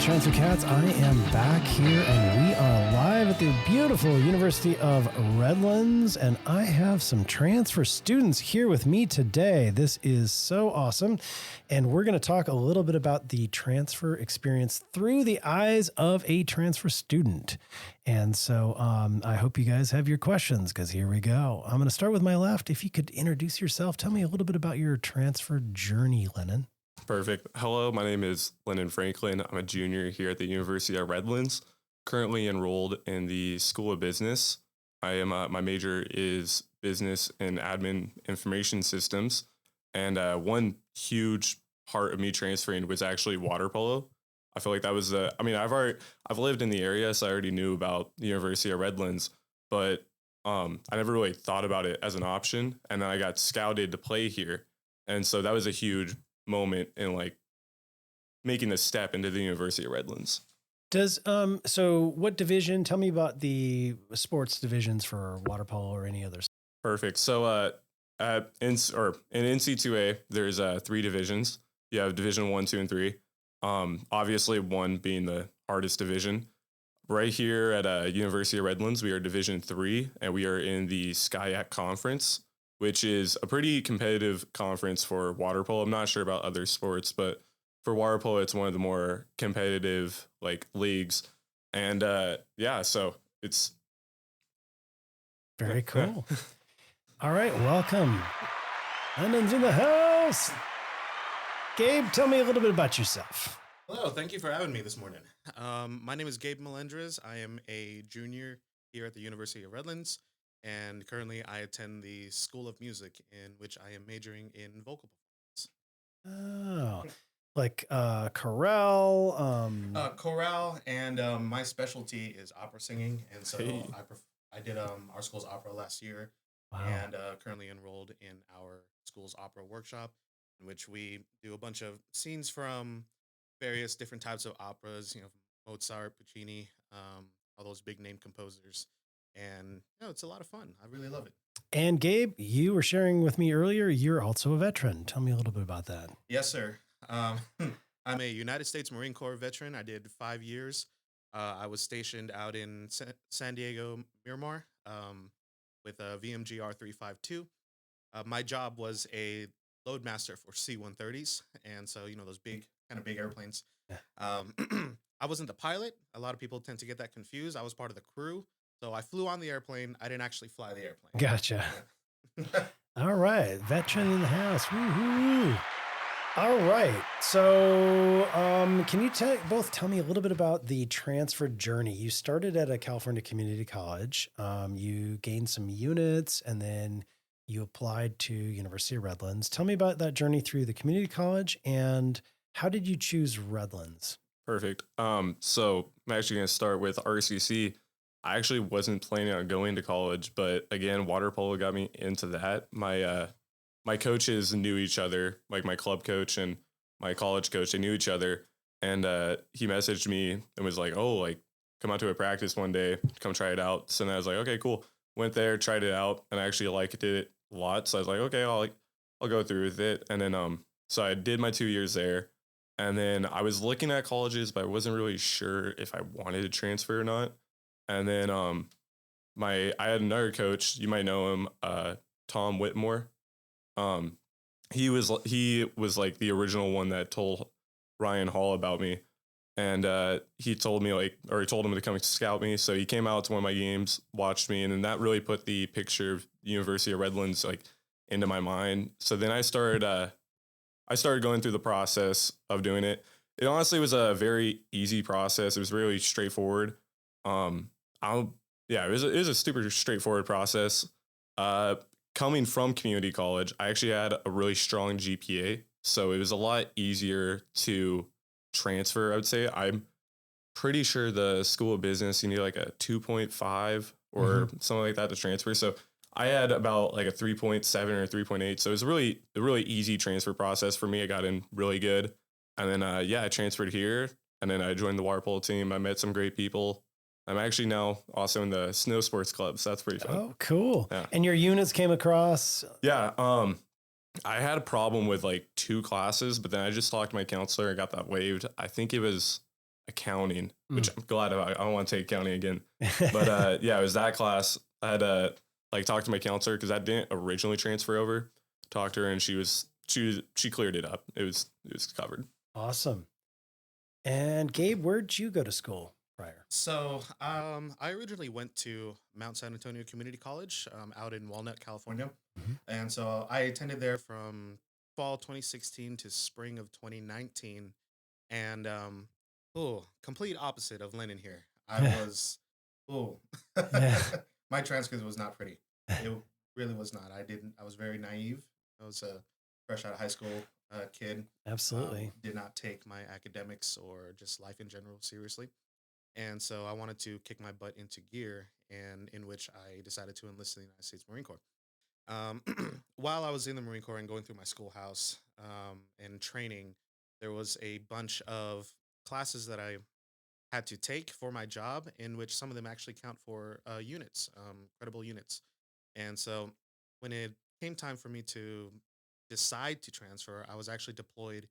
Transfer Cats. I am back here and we are live at the beautiful University of Redlands, and I have some transfer students here with me today. This is so awesome, and we're going to talk a little bit about the transfer experience through the eyes of a transfer student. And so I hope you guys have your questions, because here we go. I'm going to start with my left. If you could introduce yourself, tell me a little bit about your transfer journey, Lennon. Perfect. Hello, my name is Lennon Franklin. I'm a junior here at the University of Redlands, currently enrolled in the School of Business. I am my major is Business and Admin Information Systems, and one huge part of me transferring was actually water polo. I feel like that was I've lived in the area, so I already knew about the University of Redlands, but I never really thought about it as an option, and then I got scouted to play here, and so that was a huge moment in like making the step into the University of Redlands. Does so what division? Tell me about the sports divisions for water polo or any others. Perfect. So in NCAA, there's 3 divisions. You have Division 1, 2, and 3. Obviously 1 being the hardest division. Right here at University of Redlands, we are Division 3, and we are in the SCIAC Conference, which is a pretty competitive conference for water polo. I'm not sure about other sports, but for water polo, it's one of the more competitive like leagues. And so it's very cool. All right, welcome. London's in the house. Gabe, tell me a little bit about yourself. Hello, thank you for having me this morning. My name is Gabe Melendrez. I am a junior here at the University of Redlands. And currently I attend the School of Music, in which I am majoring in vocal performance. Oh, like chorale? Chorale, and my specialty is opera singing. And so Hey. I did our school's opera last year. Wow. And currently enrolled in our school's opera workshop, in which we do a bunch of scenes from various different types of operas, Mozart, Puccini, all those big name composers. And it's a lot of fun. I really love it. And Gabe, you were sharing with me earlier, you're also a veteran. Tell me a little bit about that. Yes, sir. I'm a United States Marine Corps veteran. I did 5 years. I was stationed out in San Diego, Miramar, with a VMGR 352. My job was a load master for C-130s. And so, those big airplanes. Yeah. I wasn't the pilot. A lot of people tend to get that confused. I was part of the crew. So I flew on the airplane. I didn't actually fly the airplane. Gotcha. All right. Veteran in the house. Woo-hoo. All right. So can you both tell me a little bit about the transfer journey? You started at a California community college. You gained some units, and then you applied to University of Redlands. Tell me about that journey through the community college, and how did you choose Redlands? Perfect. So I'm actually going to start with RCC. I actually wasn't planning on going to college, but again, water polo got me into that. My coaches knew each other, like my club coach and my college coach, they knew each other. And he messaged me and was like, oh, like, come out to a practice one day, come try it out. So then I was like, okay, cool. Went there, tried it out, and I actually liked it a lot. So I was like, okay, I'll go through with it. And then so I did my 2 years there. And then I was looking at colleges, but I wasn't really sure if I wanted to transfer or not. And then I had another coach, you might know him, Tom Whitmore. He was like the original one that told Ryan Hall about me. And he told me he told him to come scout me. So he came out to one of my games, watched me, and then that really put the picture of the University of Redlands into my mind. So then I started going through the process of doing it. It honestly was a very easy process. It was really straightforward. It was a super straightforward process. Coming from community college, I actually had a really strong GPA, so it was a lot easier to transfer. I would say I'm pretty sure the School of Business, you need like a 2.5 or something like that to transfer. So I had about like a 3.7 or 3.8. So it was a really easy transfer process for me. I got in really good. And then, I transferred here, and then I joined the water polo team. I met some great people. I'm actually now also in the snow sports club, so that's pretty fun. Oh, cool. Yeah. And your units came across? Yeah. I had a problem with like 2 classes, but then I just talked to my counselor and got that waived. I think it was accounting, which Mm. I'm glad I don't want to take accounting again. But yeah, it was that class. I had to like talk to my counselor because I didn't originally transfer over. Talked to her and she cleared it up. It was covered. Awesome. And Gabe, where'd you go to school prior? So, I originally went to Mount San Antonio Community College, out in Walnut, California, Mhm. and so I attended there from fall 2016 to spring of 2019, and oh, complete opposite of Lennon here. I was, oh, Yeah, my transcript was not pretty. It really was not. I was very naive. I was a fresh out of high school kid. absolutely. Did not take my academics or just life in general seriously. And so I wanted to kick my butt into gear, and in which I decided to enlist in the United States Marine Corps. Um, while I was in the Marine Corps and going through my schoolhouse and training, there was a bunch of classes that I had to take for my job, in which some of them actually count for units, credible units. And so when it came time for me to decide to transfer, I was actually deployed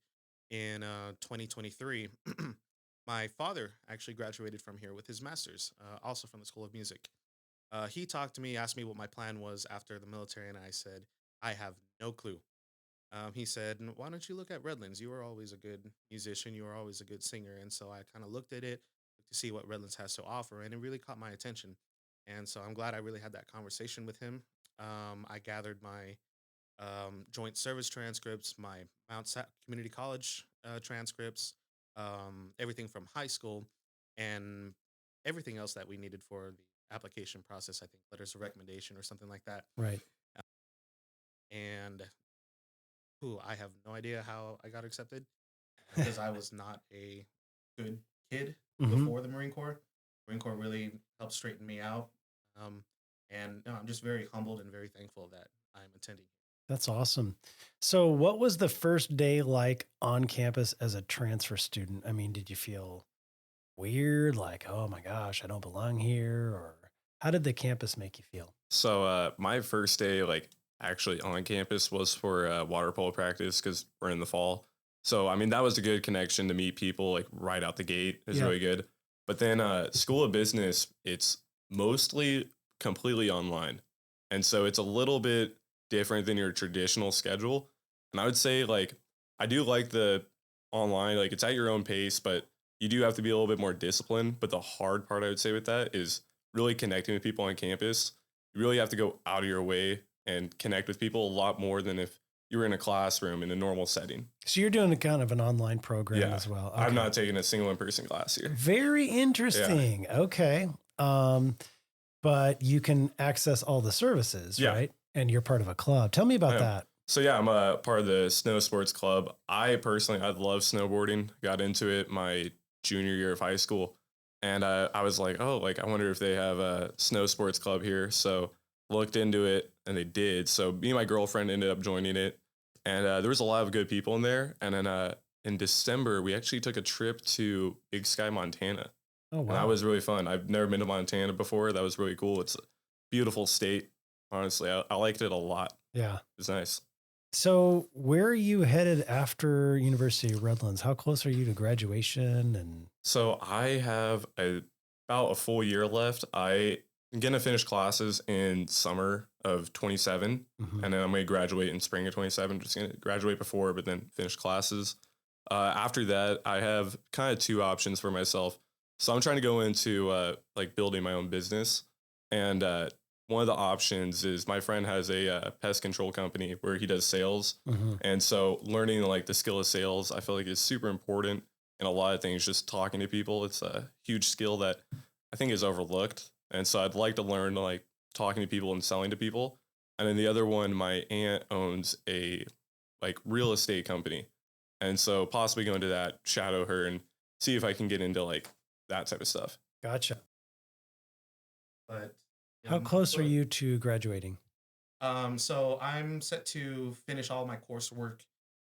in 2023. My father actually graduated from here with his master's, also from the School of Music. He talked to me, asked me what my plan was after the military, and I said, I have no clue. He said, Why don't you look at Redlands? You were always a good musician, you were always a good singer. And so I kind of looked at it to see what Redlands has to offer, and it really caught my attention. And so I'm glad I really had that conversation with him. I gathered my joint service transcripts, my Community College transcripts, everything from high school, and everything else that we needed for the application process. I think letters of recommendation or something like that. Right. And I have no idea how I got accepted because I was not a good kid Hmm. before the Marine Corps. Marine Corps really helped straighten me out. Um, and no, I'm just very humbled and very thankful that I'm attending. That's awesome. So, what was the first day like on campus as a transfer student? I mean, did you feel weird, like, oh my gosh, I don't belong here? Or how did the campus make you feel? So my first day, like actually on campus, was for water polo practice because we're in the fall. So I mean that was a good connection to meet people like right out the gate. Is Yeah. really good. But then School of Business, it's mostly completely online, and so it's a little bit different than your traditional schedule. And I would say like I do like the online, like it's at your own pace, but you do have to be a little bit more disciplined. But the hard part I would say with that is really connecting with people on campus. You really have to go out of your way and connect with people a lot more than if you were in a classroom in a normal setting. So, you're doing a kind of an online program Yeah. as well. I'm Okay. not taking a single in-person class here. Very interesting. Okay. But you can access all the services, Yeah. right? And you're part of a club. Tell me about I am. that. So yeah, I'm a part of the snow sports club. I love snowboarding. Got into it my junior year of high school, and I was like, oh, like I wonder if they have a snow sports club here. So looked into it, and they did. So me and my girlfriend ended up joining it, and there was a lot of good people in there. And then in December, we actually took a trip to Big Sky, Montana, Oh, and that wow. was really fun. I've never been to Montana before. That was really cool. It's a beautiful state. Honestly, I liked it a lot. Yeah. It was nice. So, where are you headed after University of Redlands? How close are you to graduation? And So I have about a full year left. I'm gonna finish classes in summer of 27, Mhm. and then I'm gonna graduate in spring of 27. Just gonna graduate before, but then finish classes. After that, I have kind of two options for myself. So I'm trying to go into like building my own business, and one of the options is my friend has a pest control company where he does sales, Mhm. and so learning like the skill of sales, I feel like is super important in a lot of things. Just talking to people, it's a huge skill that I think is overlooked, and so I'd like to learn like talking to people and selling to people. And then the other one, my aunt owns a like real estate company, and so possibly go into that, shadow her, and see if I can get into like that type of stuff. Gotcha. But How close are you to graduating? So I'm set to finish all my coursework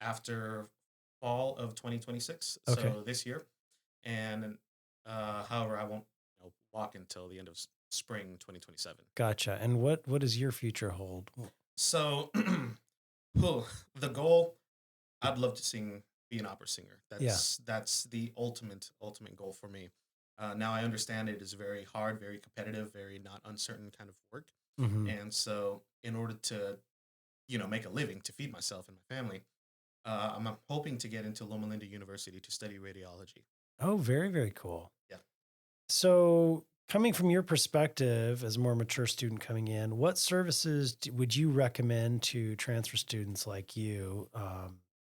after fall of 2026, Okay. so this year. And however, I won't walk until the end of spring 2027. Gotcha. And what does your future hold? So the goal, I'd love to sing be an opera singer. Yeah. That's the ultimate goal for me. Now I understand it is very hard, very competitive, very not uncertain kind of work. Hmm. And so, in order to make a living to feed myself and my family, I'm hoping to get into Loma Linda University to study radiology. Oh, very, very cool. Yeah. So, coming from your perspective as a more mature student coming in, what services would you recommend to transfer students like you?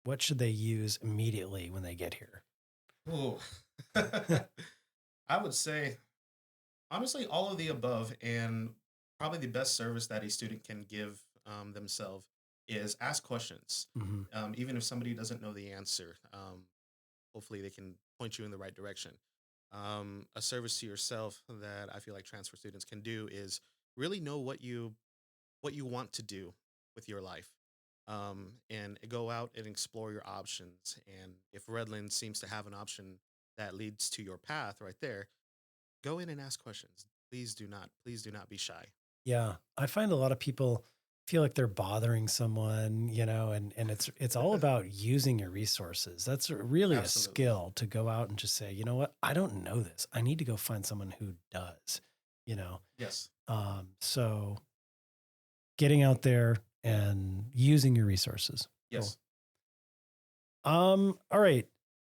What should they use immediately when they get here? Oh, I would say honestly all of the above, and probably the best service that a student can give themselves is ask questions. Hmm. Even if somebody doesn't know the answer, hopefully they can point you in the right direction. A service to yourself that I feel like transfer students can do is really know what you want to do with your life, and go out and explore your options. And if Redland seems to have an option that leads to your path right there, go in and ask questions. Please do not be shy. Yeah, I find a lot of people feel like they're bothering someone, and it's all about using your resources. That's really a Absolutely. skill to go out and just say, you know what, I don't know this. I need to go find someone who does, you know. Yes. So getting out there and using your resources. Cool. Yes. All right.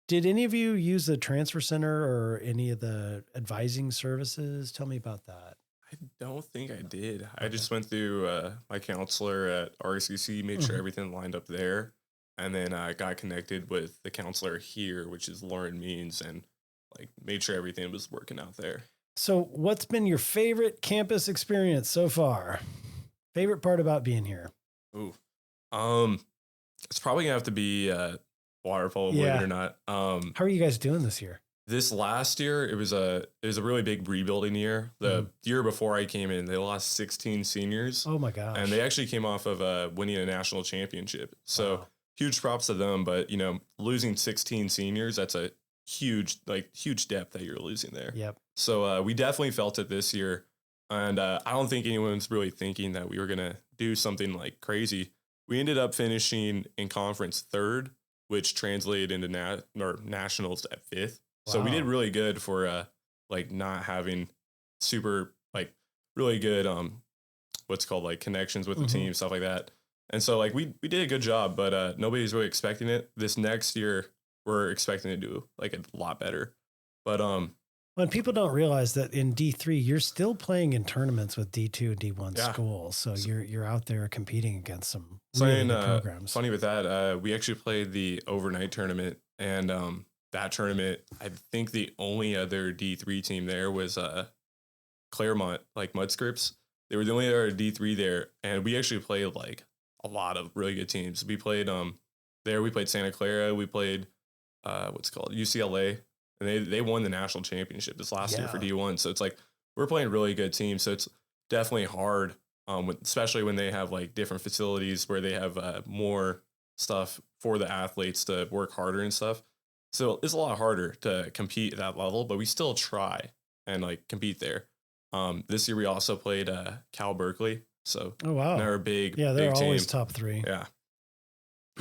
Did any of you use the transfer center or any of the advising services? Tell me about that. I don't think I did. I Okay. just went through my counselor at RCC, made sure Mhm. everything lined up there, and then I got connected with the counselor here, which is Lauren Means, and like made sure everything was working out there. So, what's been your favorite campus experience so far? Favorite part about being here? Ooh, um, it's probably gonna have to be water polo, believe it Yeah. or not. How are you guys doing this year? This last year, it was a really big rebuilding year. The year before I came in, they lost 16 seniors, Oh my and gosh. they actually came off of winning a national championship. So Wow. huge props to them. But losing 16 seniors, that's a huge depth that you're losing there. Yep. So we definitely felt it this year, and I don't think anyone's really thinking that we were gonna do something like crazy. We ended up finishing in conference third, which translated into nationals at fifth. So we did Wow. really good for like not having super like really good what's called like connections with the Hmm. team, stuff like that. And so like we did a good job, but nobody's really expecting it. This next year we're expecting to do like a lot better. But When people don't realize that in D3, you're still playing in tournaments with D2 and D1 yeah. schools. So So, you're out there competing against some really something good programs. funny with that, we actually played the overnight tournament, and that tournament, I think the only other D3 team there was Claremont, like Mudscripts. They were the only other D3 there, and we actually played like a lot of really good teams. We played there. We played Santa Clara. We played what's it called UCLA, and they won the national championship this last year for Yeah. D1. So it's like we're playing really good teams. So it's definitely hard, especially when they have like different facilities where they have more stuff for the athletes to work harder and stuff. So it's a lot harder to compete at that level, but we still try and like compete there. This year we also played Cal Berkeley, so Oh, wow. another big Yeah, they're big team. always top three. Yeah,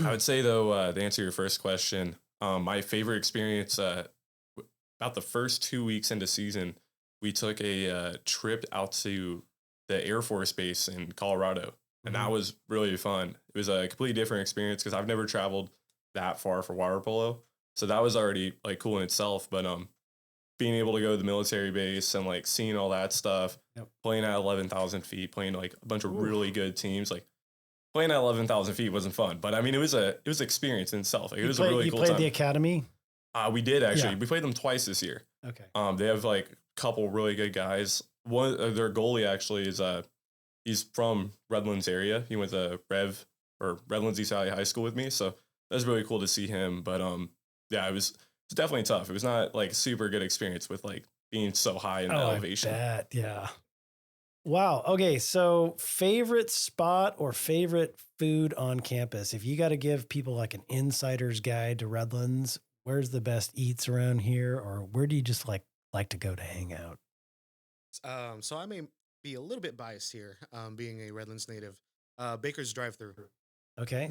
I would say though, to answer your first question, my favorite experience about the first 2 weeks into season, we took a trip out to the Air Force Base in Colorado, and that Mhm. was really fun. It was a completely different experience because I've never traveled that far for water polo, so that was already like cool in itself. But being able to go to the military base and like seeing all that stuff, Yep. playing at 11,000 feet, playing like a bunch of Oof. really good teams, like playing at 11,000 feet wasn't fun, but I mean, it was experience in itself. Like, it was a really You cool played time. the academy? We did actually. Yeah. We played them twice this year. Okay. They have like a couple really good guys. One, their goalie actually is he's from Redlands area. He went to Redlands East Valley High School with me, so that was really cool to see him. But yeah, it's definitely tough. It was not like a super good experience with like being so high in the elevation. I bet. Yeah. Wow. Okay. So, favorite spot or favorite food on campus? If you got to give people like an insider's guide to Redlands, where's the best eats around here, or where do you just like to go to hang out? So I may be a little bit biased here, being a Redlands native. Baker's drive-through. Okay.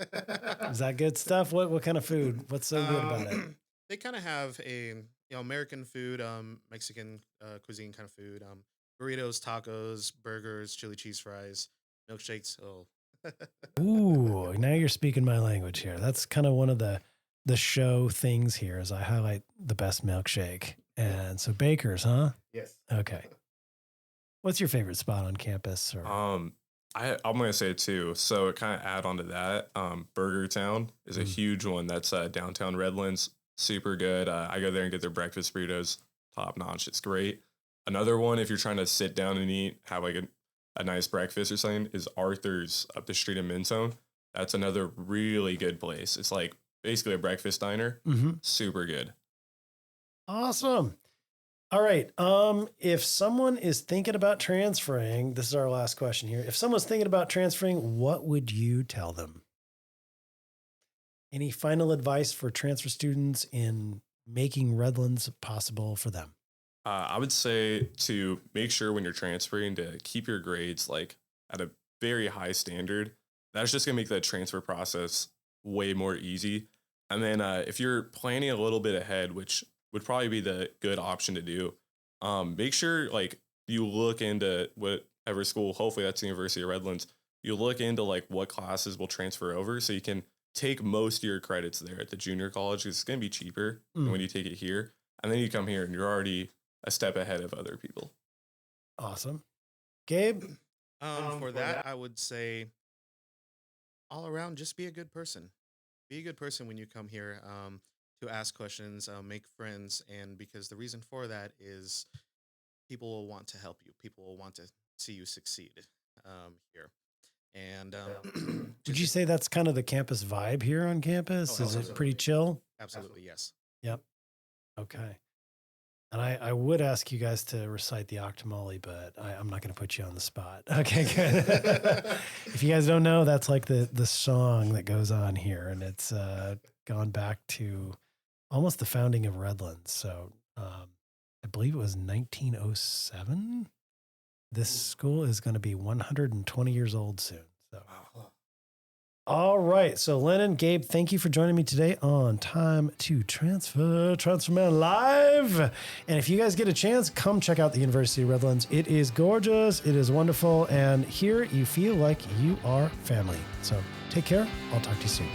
Is that good stuff? What kind of food? What's so good about it? They kind of have a American food, Mexican cuisine kind of food, burritos, tacos, burgers, chili cheese fries, milkshakes. Oh, Ooh, now you're speaking my language here. That's kind of one of the show things here is I highlight the best milkshake. And so Baker's, huh? yes. Okay. What's your favorite spot on campus? Or I'm gonna say two. So it kind of add on to that. Burger Town is a huge one. That's downtown Redlands. Super good. I go there and get their breakfast burritos. Top notch. It's great. Another one, if you're trying to sit down and eat, have like a nice breakfast or something, is Arthur's up the street in Minzone. That's another really good place. It's like basically a breakfast diner. Super good. Awesome. All right. If someone is thinking about transferring, this is our last question here. If someone's thinking about transferring, what would you tell them? Any final advice for transfer students in making Redlands possible for them? I would say to make sure when you're transferring to keep your grades like at a very high standard. That's just gonna make the transfer process way more easy. And then if you're planning a little bit ahead, which would probably be the good option to do, make sure like you look into whatever school. Hopefully that's the University of Redlands. You look into like what classes will transfer over, so you can take most of your credits there at the junior college. It's going to be cheaper than when you take it here. And then you come here and you're already a step ahead of other people. Awesome. Gabe? For that, I would say all around, just be a good person. Be a good person when you come here to ask questions, make friends. And because the reason for that is people will want to help you. People will want to see you succeed here. And Would you say that's kind of the campus vibe here on campus? Is it pretty chill? Absolutely, yes. Yep. Okay. And I would ask you guys to recite the Octomole, but I'm not going to put you on the spot. Okay, good. If you guys don't know, that's like the song that goes on here, and it's gone back to almost the founding of Redlands. So I believe it was 1907. This school is going to be 120 years old soon. So, all right. So, Lennon, Gabe, thank you for joining me today on Time to Transfer, Transferman Live. And if you guys get a chance, come check out the University of Redlands. It is gorgeous. It is wonderful. And here you feel like you are family. So, take care. I'll talk to you soon.